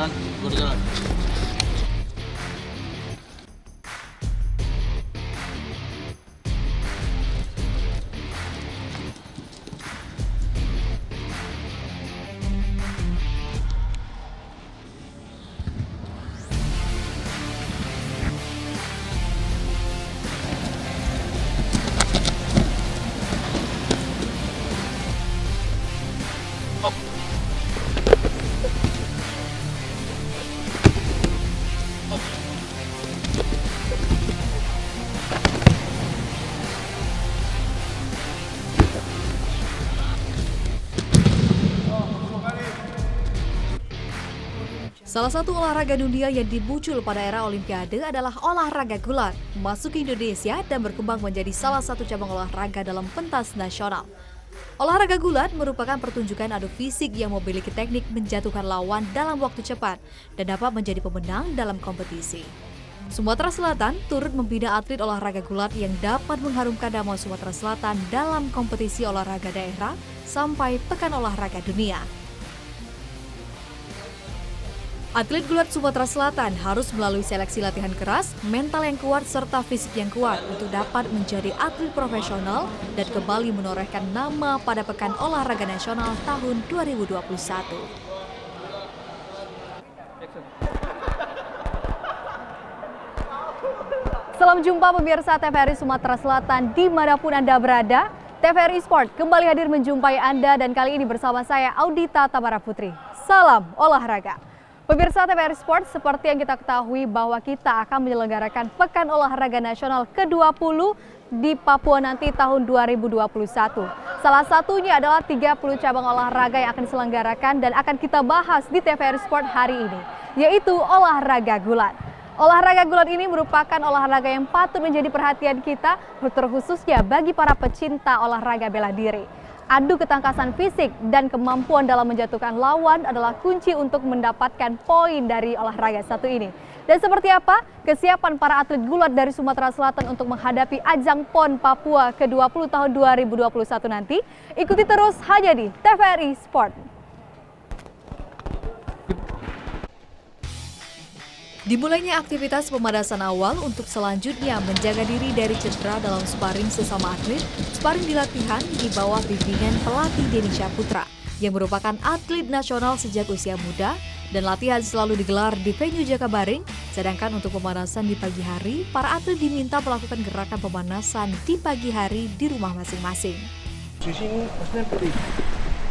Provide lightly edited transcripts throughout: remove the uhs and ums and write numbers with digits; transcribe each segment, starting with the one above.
dan bergerak. Salah satu olahraga dunia yang dimuncul pada era Olimpiade adalah olahraga gulat, masuk ke Indonesia dan berkembang menjadi salah satu cabang olahraga dalam pentas nasional. Olahraga gulat merupakan pertunjukan adu fisik yang memiliki teknik menjatuhkan lawan dalam waktu cepat dan dapat menjadi pemenang dalam kompetisi. Sumatera Selatan turut membina atlet olahraga gulat yang dapat mengharumkan nama Sumatera Selatan dalam kompetisi olahraga daerah sampai Pekan Olahraga Dunia. Atlet gulat Sumatera Selatan harus melalui seleksi latihan keras, mental yang kuat, serta fisik yang kuat untuk dapat menjadi atlet profesional dan kembali menorehkan nama pada Pekan Olahraga Nasional tahun 2021. Salam jumpa pemirsa TVRI Sumatera Selatan dimanapun Anda berada. TVRI Sport kembali hadir menjumpai Anda dan kali ini bersama saya Audita Tamara Putri. Salam olahraga. Pemirsa TVRI Sport, seperti yang kita ketahui bahwa kita akan menyelenggarakan Pekan Olahraga Nasional ke-20 di Papua nanti tahun 2021. Salah satunya adalah 30 cabang olahraga yang akan diselenggarakan dan akan kita bahas di TVRI Sport hari ini, yaitu olahraga gulat. Olahraga gulat ini merupakan olahraga yang patut menjadi perhatian kita, terkhususnya bagi para pecinta olahraga bela diri. Adu ketangkasan fisik dan kemampuan dalam menjatuhkan lawan adalah kunci untuk mendapatkan poin dari olahraga satu ini. Dan seperti apa kesiapan para atlet gulat dari Sumatera Selatan untuk menghadapi ajang PON Papua ke-20 tahun 2021 nanti? Ikuti terus hanya di TVRI Sport. Dimulainya aktivitas pemanasan awal untuk selanjutnya menjaga diri dari cedera dalam sparring sesama atlet. Sparring di latihan di bawah bimbingan pelatih Denny Syaputra yang merupakan atlet nasional sejak usia muda dan latihan selalu digelar di venue Jakabaring. Sedangkan untuk pemanasan di pagi hari, para atlet diminta melakukan gerakan pemanasan di pagi hari di rumah masing-masing. Di sini maksudnya beri,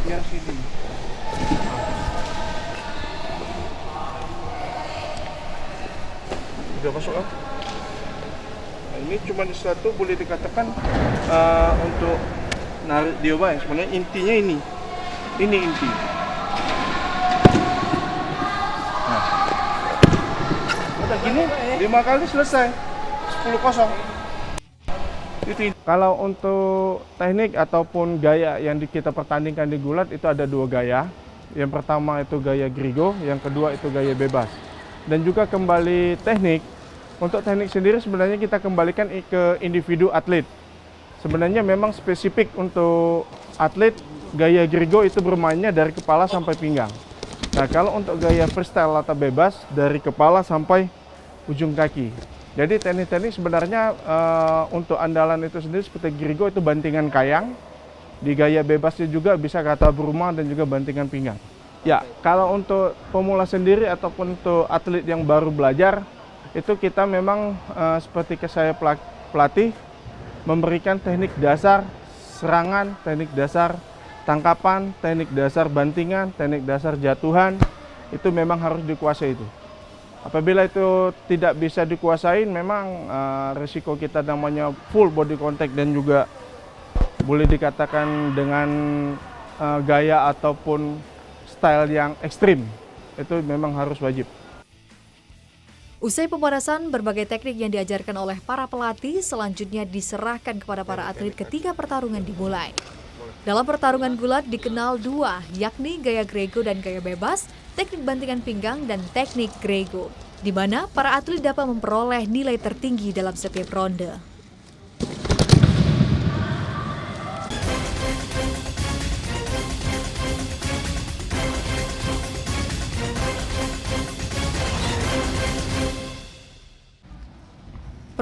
ya sini. Udah masuk kan? Nah, ini cuma di satu boleh dikatakan untuk narik dia baik. Sebenarnya intinya ini inti. Nah, udah gini 5 kali selesai, 10-0. Itu. Kalau untuk teknik ataupun gaya yang kita pertandingkan di gulat itu ada 2 gaya. Yang pertama itu gaya Grigo, yang kedua itu gaya bebas. Dan juga kembali teknik, untuk teknik sendiri sebenarnya kita kembalikan ke individu atlet. Sebenarnya memang spesifik untuk atlet, gaya Grigo itu bermainnya dari kepala sampai pinggang. Nah kalau untuk gaya freestyle atau bebas, dari kepala sampai ujung kaki. Jadi teknik-teknik sebenarnya untuk andalan itu sendiri seperti Grigo itu bantingan kayang. Di gaya bebasnya juga bisa kata berumah dan juga bantingan pinggang. Ya, kalau untuk pemula sendiri ataupun untuk atlet yang baru belajar, itu kita memang seperti saya pelatih, memberikan teknik dasar serangan, teknik dasar tangkapan, teknik dasar bantingan, teknik dasar jatuhan, itu memang harus dikuasai itu. Apabila itu tidak bisa dikuasain, memang risiko kita namanya full body contact dan juga boleh dikatakan dengan gaya ataupun style yang ekstrim, itu memang harus wajib. Usai pemanasan, berbagai teknik yang diajarkan oleh para pelatih selanjutnya diserahkan kepada para atlet ketika pertarungan dimulai. Dalam pertarungan gulat dikenal 2, yakni gaya Grego dan gaya bebas, teknik bantingan pinggang dan teknik Grego, di mana para atlet dapat memperoleh nilai tertinggi dalam setiap ronde.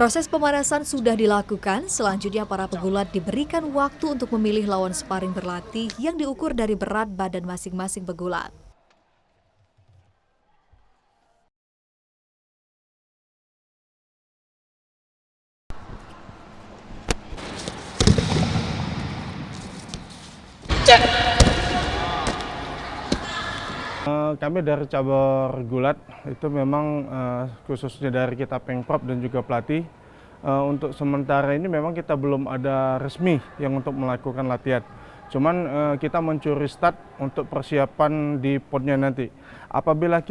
Proses pemanasan sudah dilakukan, selanjutnya para pegulat diberikan waktu untuk memilih lawan sparring berlatih yang diukur dari berat badan masing-masing pegulat. Kami dari cabur gulat itu memang khususnya dari kita Pengprov dan juga pelatih, untuk sementara ini memang kita belum ada resmi yang untuk melakukan latihan. Cuman kita mencuri start untuk persiapan di PON-nya nanti. Apabila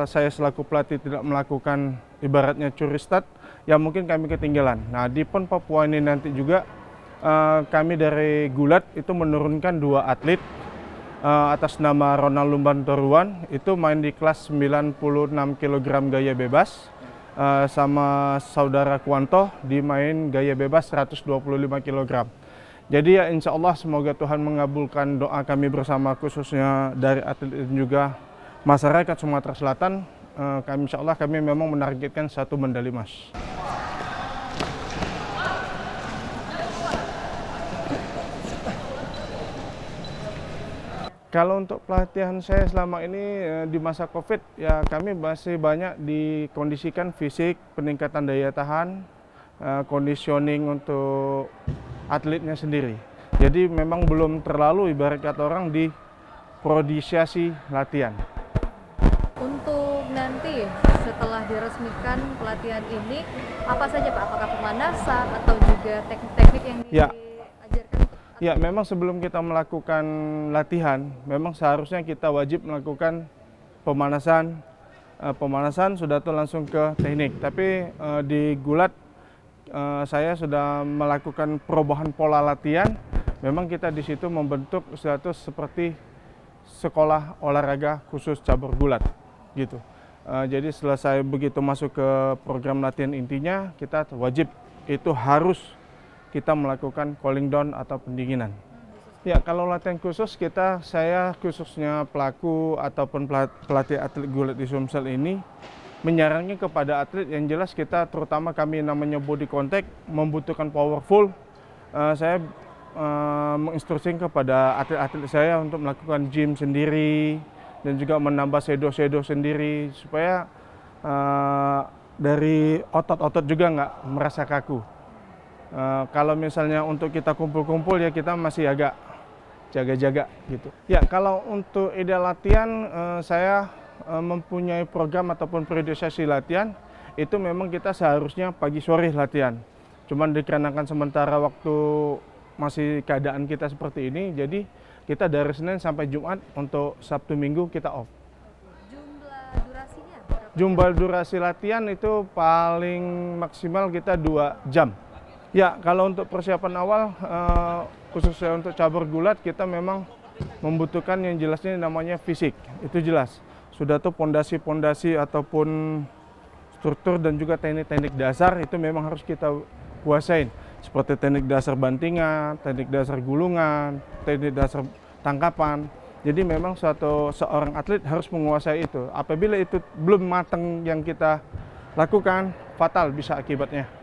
saya selaku pelatih tidak melakukan ibaratnya curi start, ya mungkin kami ketinggalan. Nah di PON Papua ini nanti juga kami dari gulat itu menurunkan 2 atlet atas nama Ronald Lumban Toruan, itu main di kelas 96 kg gaya bebas, sama saudara Kuanto di main gaya bebas 125 kg. Jadi ya insya Allah semoga Tuhan mengabulkan doa kami bersama, khususnya dari atlet dan juga masyarakat Sumatera Selatan. Insya Allah kami memang menargetkan 1 medali emas. Kalau untuk pelatihan saya selama ini di masa COVID, ya kami masih banyak dikondisikan fisik, peningkatan daya tahan, conditioning untuk atletnya sendiri. Jadi memang belum terlalu ibarat kata orang di prodigiasi latihan. Untuk nanti setelah diresmikan pelatihan ini, apa saja Pak? Apakah pemanasan atau juga teknik-teknik yang diajarkan? Ya, memang sebelum kita melakukan latihan, memang seharusnya kita wajib melakukan pemanasan. Pemanasan sudah tuh langsung ke teknik. Tapi di gulat saya sudah melakukan perubahan pola latihan. Memang kita di situ membentuk suatu seperti sekolah olahraga khusus cabur gulat, gitu. Jadi selesai begitu masuk ke program latihan intinya, kita wajib itu harus kita melakukan cooling down atau pendinginan. Ya, kalau latihan khusus saya khususnya pelaku ataupun pelatih atlet gulat di Sumsel ini menyarankan kepada atlet yang jelas kita, terutama kami namanya body contact, membutuhkan powerful. Saya menginstruksikan kepada atlet-atlet saya untuk melakukan gym sendiri dan juga menambah shadow sendiri supaya dari otot-otot juga nggak merasa kaku. Kalau misalnya untuk kita kumpul-kumpul ya kita masih agak jaga-jaga gitu. Ya, kalau untuk ideal latihan saya mempunyai program ataupun periodisasi latihan itu memang kita seharusnya pagi sore latihan. Cuman dikarenakan sementara waktu masih keadaan kita seperti ini, jadi kita dari Senin sampai Jumat, untuk Sabtu Minggu kita off. Jumlah durasinya berapa? Jumlah durasi latihan itu paling maksimal kita 2 jam. Ya, kalau untuk persiapan awal, khususnya untuk cabur gulat, kita memang membutuhkan yang jelasnya namanya fisik. Itu jelas. Sudah tuh pondasi-pondasi ataupun struktur dan juga teknik-teknik dasar itu memang harus kita kuasain. Seperti teknik dasar bantingan, teknik dasar gulungan, teknik dasar tangkapan. Jadi memang seorang atlet harus menguasai itu. Apabila itu belum matang yang kita lakukan, fatal bisa akibatnya.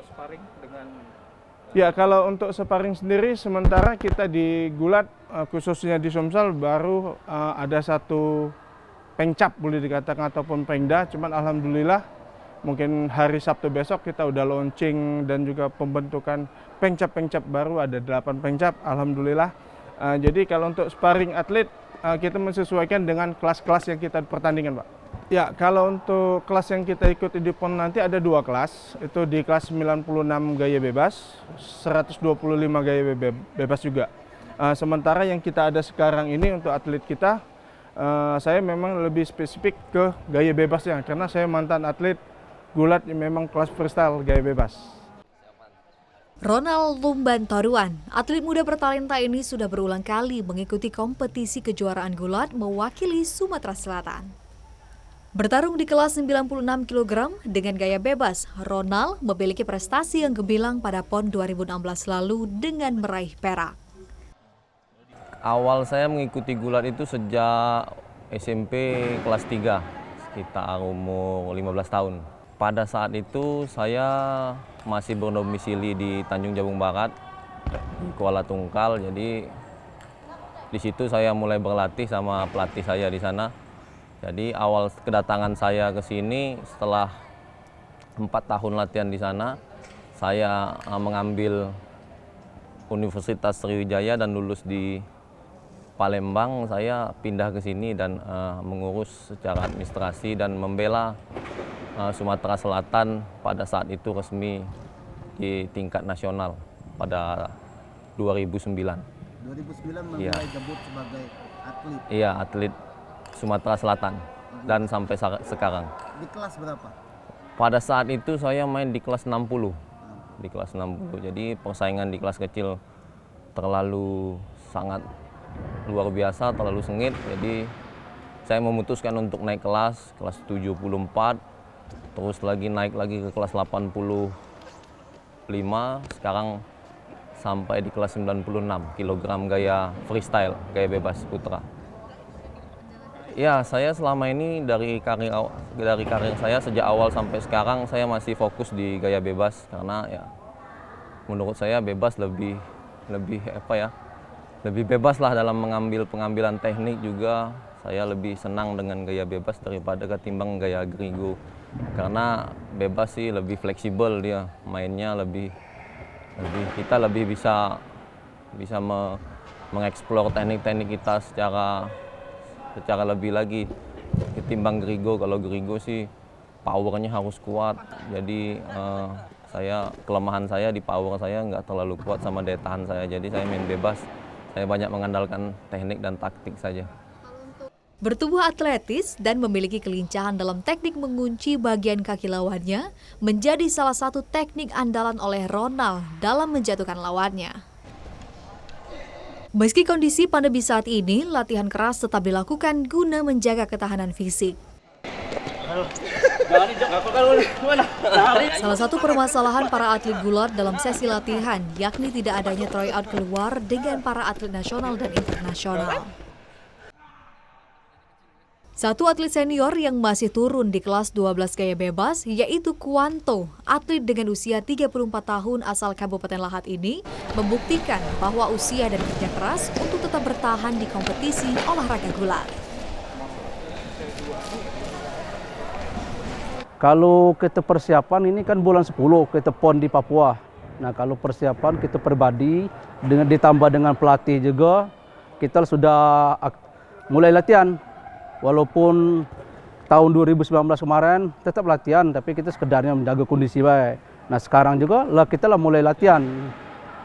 Sparring dengan ya, kalau untuk sparring sendiri sementara kita di gulat khususnya di Sumsel baru ada 1 pengcap boleh dikatakan ataupun pengda, cuman alhamdulillah mungkin hari Sabtu besok kita udah launching dan juga pembentukan pengcap baru, ada 8 pengcap alhamdulillah. Jadi kalau untuk sparring atlet kita menyesuaikan dengan kelas-kelas yang kita pertandingan, Pak. Ya, kalau untuk kelas yang kita ikuti di PON nanti ada 2 kelas. Itu di kelas 96 gaya bebas, 125 gaya bebas juga. Sementara yang kita ada sekarang ini untuk atlet kita, saya memang lebih spesifik ke gaya bebasnya. Karena saya mantan atlet gulat yang memang kelas freestyle gaya bebas. Ronald Lumban Toruan, atlet muda bertalenta ini sudah berulang kali mengikuti kompetisi kejuaraan gulat mewakili Sumatera Selatan. Bertarung di kelas 96 kg dengan gaya bebas, Ronald memiliki prestasi yang gemilang pada PON 2016 lalu dengan meraih perak. awal saya mengikuti gulat itu sejak SMP kelas 3, sekitar umur 15 tahun. Pada saat itu saya masih berdomisili di Tanjung Jabung Barat, di Kuala Tungkal. Jadi di situ saya mulai berlatih sama pelatih saya di sana. Jadi awal kedatangan saya ke sini setelah 4 tahun latihan di sana, saya mengambil Universitas Sriwijaya dan lulus di Palembang. Saya pindah ke sini dan mengurus secara administrasi dan membela Sumatera Selatan pada saat itu resmi di tingkat nasional pada 2009. 2009 mulai debut sebagai atlet. Iya, atlet Sumatera Selatan dan sampai sekarang. Di kelas berapa? Pada saat itu saya main di kelas 60. Di kelas 60. Jadi persaingan di kelas kecil terlalu sangat luar biasa, terlalu sengit. Jadi saya memutuskan untuk naik kelas 74, terus naik lagi ke kelas 85, sekarang sampai di kelas 96 kg gaya freestyle, gaya bebas putra. Ya, saya selama ini dari karir saya sejak awal sampai sekarang saya masih fokus di gaya bebas karena ya menurut saya bebas lebih bebas lah dalam pengambilan teknik juga. Saya lebih senang dengan gaya bebas daripada ketimbang gaya gerigo. Karena bebas sih lebih fleksibel dia, mainnya kita lebih bisa mengeksplor teknik-teknik kita secara lebih lagi ketimbang gerigo. Kalau gerigo sih powernya harus kuat. Jadi kelemahan saya di power saya nggak terlalu kuat sama daya tahan saya. Jadi saya main bebas. Saya banyak mengandalkan teknik dan taktik saja. Bertubuh atletis dan memiliki kelincahan dalam teknik mengunci bagian kaki lawannya menjadi salah satu teknik andalan oleh Ronald dalam menjatuhkan lawannya. Meski kondisi pandemi saat ini, latihan keras tetap dilakukan guna menjaga ketahanan fisik. Salah satu permasalahan para atlet gulat dalam sesi latihan yakni tidak adanya tryout keluar dengan para atlet nasional dan internasional. Satu atlet senior yang masih turun di kelas 12 gaya bebas yaitu Kuanto, atlet dengan usia 34 tahun asal Kabupaten Lahat ini membuktikan bahwa usia dan kerja keras untuk tetap bertahan di kompetisi olahraga gulat. Kalau kita persiapan ini kan bulan 10 kita PON di Papua. Nah kalau persiapan kita pribadi dengan ditambah dengan pelatih juga, kita sudah mulai latihan. Walaupun tahun 2019 kemarin tetap latihan, tapi kita sekedarnya menjaga kondisi baik. Nah sekarang juga kita mulai latihan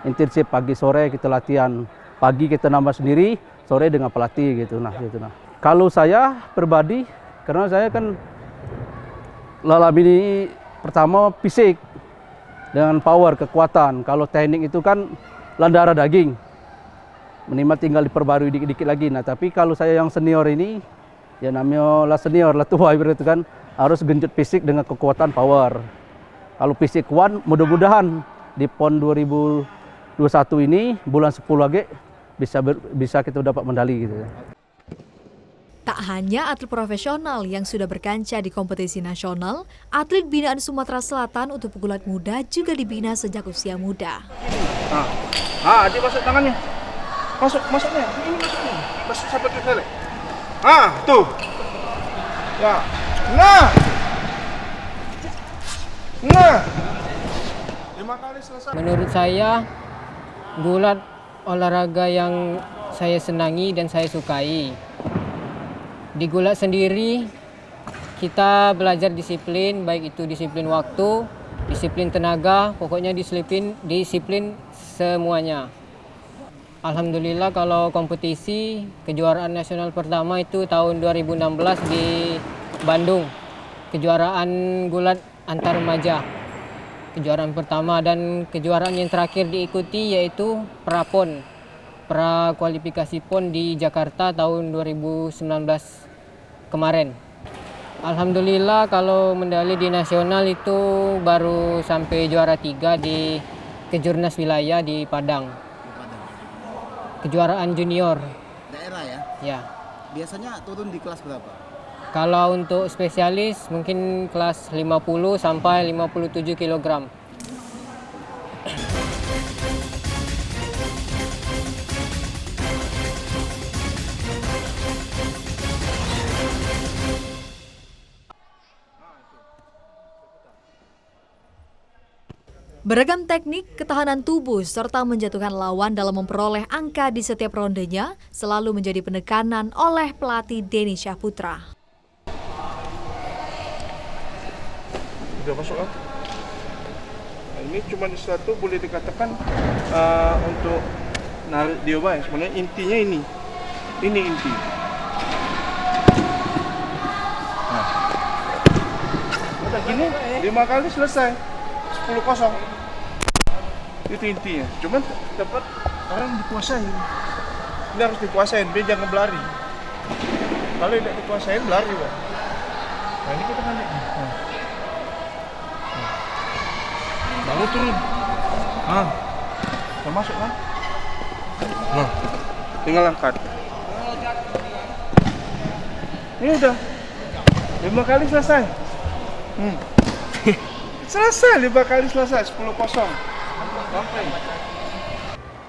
intensif, pagi sore kita latihan. Pagi kita nambah sendiri, sore dengan pelatih gitu. Nah. Kalau saya pribadi, karena saya kan lalami ini pertama fisik dengan power, kekuatan. Kalau teknik itu kan darah daging, minimal tinggal diperbarui dikit-dikit lagi. Nah tapi kalau saya yang senior ini, ya namanya lah senior, lah tua itu kan harus genjot fisik dengan kekuatan power. Kalau fisik kuat, mudah-mudahan di PON 2021 ini bulan 10 lagi bisa kita dapat medali gitu. Tak hanya atlet profesional yang sudah berkancah di kompetisi nasional, atlet binaan Sumatera Selatan untuk pegulat muda juga dibina sejak usia muda. Adik masuk tangannya. Masuknya. Ini masuknya. Masuk sampai ke sele. Tuh. Ya. Nah. 5 kali selesai. Menurut saya, gulat olahraga yang saya senangi dan saya sukai. Di gulat sendiri, kita belajar disiplin, baik itu disiplin waktu, disiplin tenaga, pokoknya disiplin semuanya. Alhamdulillah kalau kompetisi kejuaraan nasional pertama itu tahun 2016 di Bandung. Kejuaraan gulat antar remaja. Kejuaraan pertama dan kejuaraan yang terakhir diikuti yaitu Prapon. Prakualifikasi PON di Jakarta tahun 2019 kemarin. Alhamdulillah kalau medali di nasional itu baru sampai juara 3 di Kejurnas wilayah di Padang. Kejuaraan junior. Daerah ya? Ya. Biasanya turun di kelas berapa? Kalau untuk spesialis mungkin kelas 50 sampai 57 kg. Beragam teknik, ketahanan tubuh, serta menjatuhkan lawan dalam memperoleh angka di setiap rondenya selalu menjadi penekanan oleh pelatih Denny Syahputra. Udah masuk kan? Nah, ini cuma satu boleh dikatakan untuk narik dia baik. Sebenarnya intinya ini inti. Nah, udah gini 5 kali selesai, 10-0. Itu intinya. Cuman dapat orang dikuasain. Ini harus dikuasain, biar jangan berlari. Kalau tidak dikuasain berlari, Bang. Nah, ini kita naik. Lalu turun. Udah masuk kan? Nah, tinggal angkat. Ini udah 5 kali selesai. Selesai 5 kali selesai, 10-0. Sampai.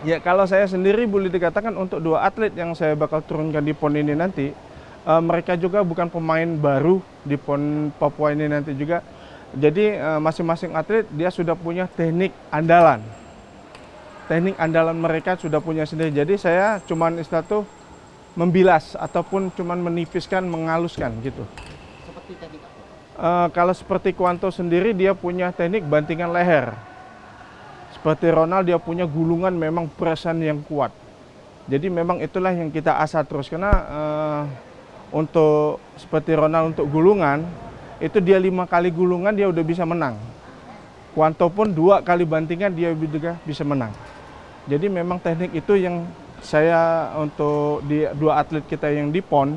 Ya, kalau saya sendiri boleh dikatakan untuk 2 atlet yang saya bakal turunkan di PON ini nanti, mereka juga bukan pemain baru di PON Papua ini nanti juga. Jadi masing-masing atlet dia sudah punya teknik andalan. Teknik andalan mereka sudah punya sendiri. Jadi saya cuman istilah tuh membilas ataupun cuman menipiskan, mengaluskan gitu. Seperti teknik apa? Kalau seperti Kuanto sendiri dia punya teknik bantingan leher. Seperti Ronald dia punya gulungan memang presan yang kuat. Jadi memang itulah yang kita asah terus karena untuk seperti Ronald untuk gulungan itu dia 5 kali gulungan dia udah bisa menang. Kuanto pun 2 kali bantingan dia juga bisa menang. Jadi memang teknik itu yang saya untuk di 2 atlet kita yang di PON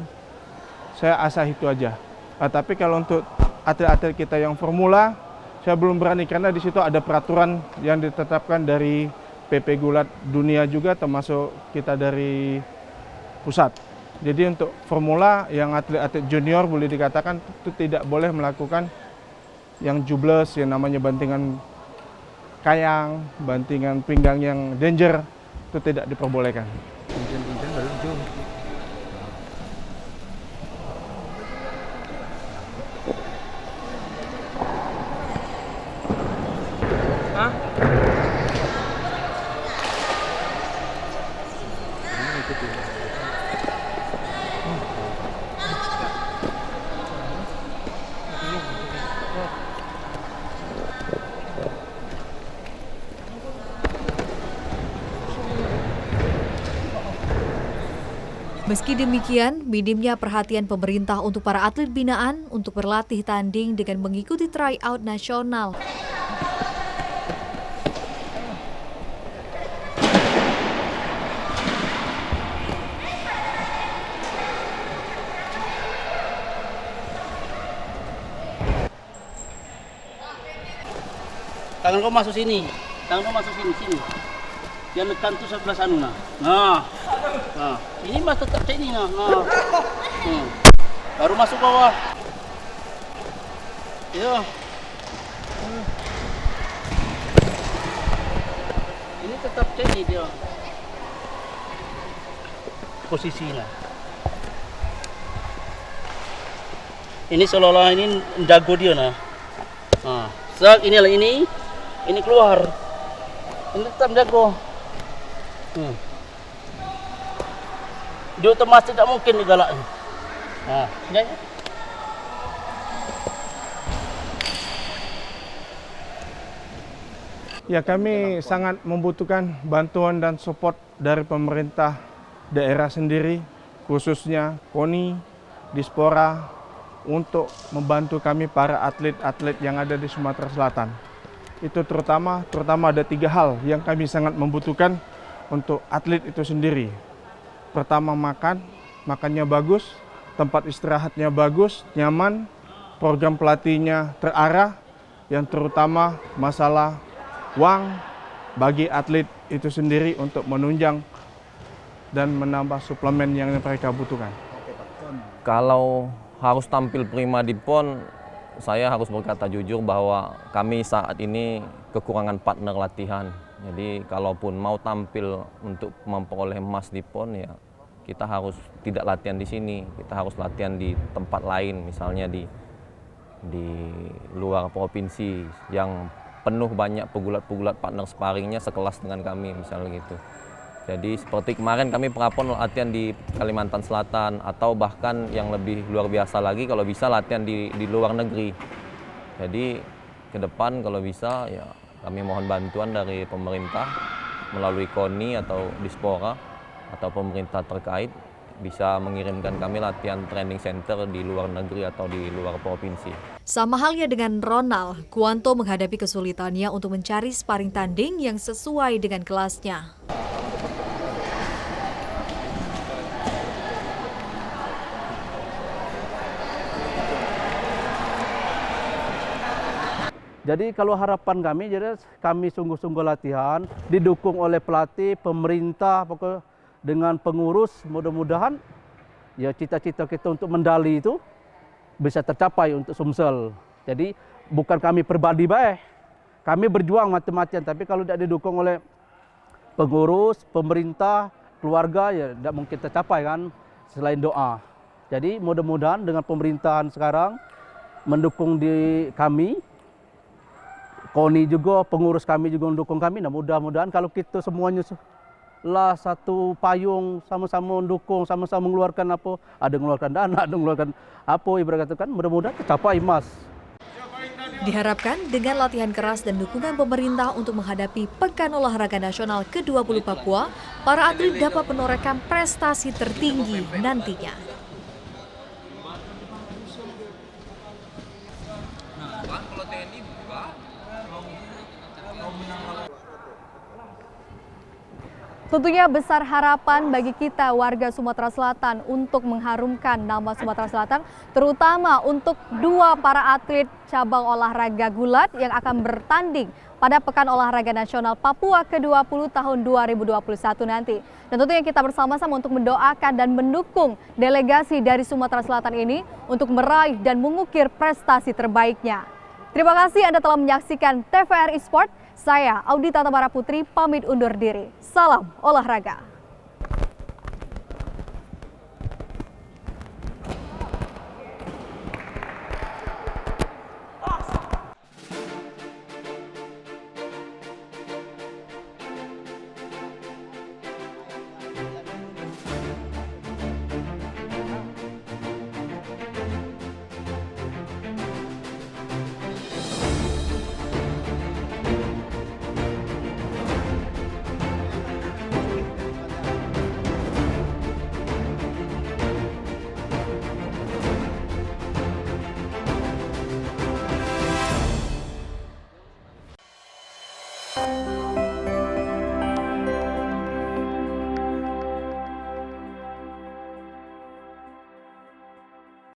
saya asah itu aja. Tapi kalau untuk atlet-atlet kita yang formula saya belum berani karena di situ ada peraturan yang ditetapkan dari PP Gulat Dunia juga termasuk kita dari pusat. Jadi untuk formula yang atlet-atlet junior boleh dikatakan itu tidak boleh melakukan yang jubles yang namanya bantingan kayang, bantingan pinggang yang danger itu tidak diperbolehkan. Meski demikian, minimnya perhatian pemerintah untuk para atlet binaan untuk berlatih tanding dengan mengikuti tryout nasional. Tangan kau masuk sini. Tangan kau masuk sini. Dia nekan tuh sebelah sana. Nah. Ini mas tetap sini nah. Baru masuk bawah. Ya. Ini tetap sini dia. Posisinya. Ini seolah-olah ini jago dia nah. Sak inilah ini keluar. Ini tetap jago. Dia otomatis tidak mungkin digalak. Ya. Ya, kami sangat membutuhkan bantuan dan support dari pemerintah daerah sendiri, khususnya KONI, Dispora, untuk membantu kami para atlet-atlet yang ada di Sumatera Selatan. Itu terutama ada 3 hal yang kami sangat membutuhkan untuk atlet itu sendiri. Pertama makannya bagus, tempat istirahatnya bagus, nyaman, program pelatihnya terarah, yang terutama masalah uang bagi atlet itu sendiri untuk menunjang dan menambah suplemen yang mereka butuhkan. Kalau harus tampil prima di PON, saya harus berkata jujur bahwa kami saat ini kekurangan partner latihan. Jadi kalaupun mau tampil untuk memperoleh emas di PON, ya kita harus tidak latihan di sini, kita harus latihan di tempat lain, misalnya di luar provinsi yang penuh banyak pegulat-pegulat partner sparringnya sekelas dengan kami, misalnya gitu. Jadi seperti kemarin kami prapon latihan di Kalimantan Selatan, atau bahkan yang lebih luar biasa lagi kalau bisa latihan di luar negeri. Jadi ke depan kalau bisa ya kami mohon bantuan dari pemerintah melalui KONI atau Dispora atau pemerintah terkait bisa mengirimkan kami latihan training center di luar negeri atau di luar provinsi. Sama halnya dengan Ronald, Kuanto menghadapi kesulitannya untuk mencari sparring tanding yang sesuai dengan kelasnya. Jadi kalau harapan kami, jadi kami sungguh-sungguh latihan, didukung oleh pelatih, pemerintah, pokoknya dengan pengurus, mudah-mudahan ya cita-cita kita untuk medali itu bisa tercapai untuk Sumsel. Jadi bukan kami pribadi baik, kami berjuang mati-matian, tapi kalau tidak didukung oleh pengurus, pemerintah, keluarga, ya tidak mungkin tercapai kan, selain doa. Jadi mudah-mudahan dengan pemerintahan sekarang mendukung kami, KONI juga, pengurus kami juga mendukung kami. Nah mudah-mudahan kalau kita semuanya lah satu payung, sama-sama mendukung, sama-sama mengeluarkan apa, ada mengeluarkan dana, ada mengeluarkan apa, ibarat katakan mudah-mudahan tercapai emas. Diharapkan dengan latihan keras dan dukungan pemerintah untuk menghadapi Pekan Olahraga Nasional ke-20 Papua, para atlet dapat menorehkan prestasi tertinggi nantinya. Tentunya besar harapan bagi kita warga Sumatera Selatan untuk mengharumkan nama Sumatera Selatan, terutama untuk dua para atlet cabang olahraga gulat yang akan bertanding pada Pekan Olahraga Nasional Papua ke-20 tahun 2021 nanti. Dan tentunya kita bersama-sama untuk mendoakan dan mendukung delegasi dari Sumatera Selatan ini untuk meraih dan mengukir prestasi terbaiknya. Terima kasih Anda telah menyaksikan TVRI Sport. Saya Audita Tamara Putri pamit undur diri. Salam olahraga.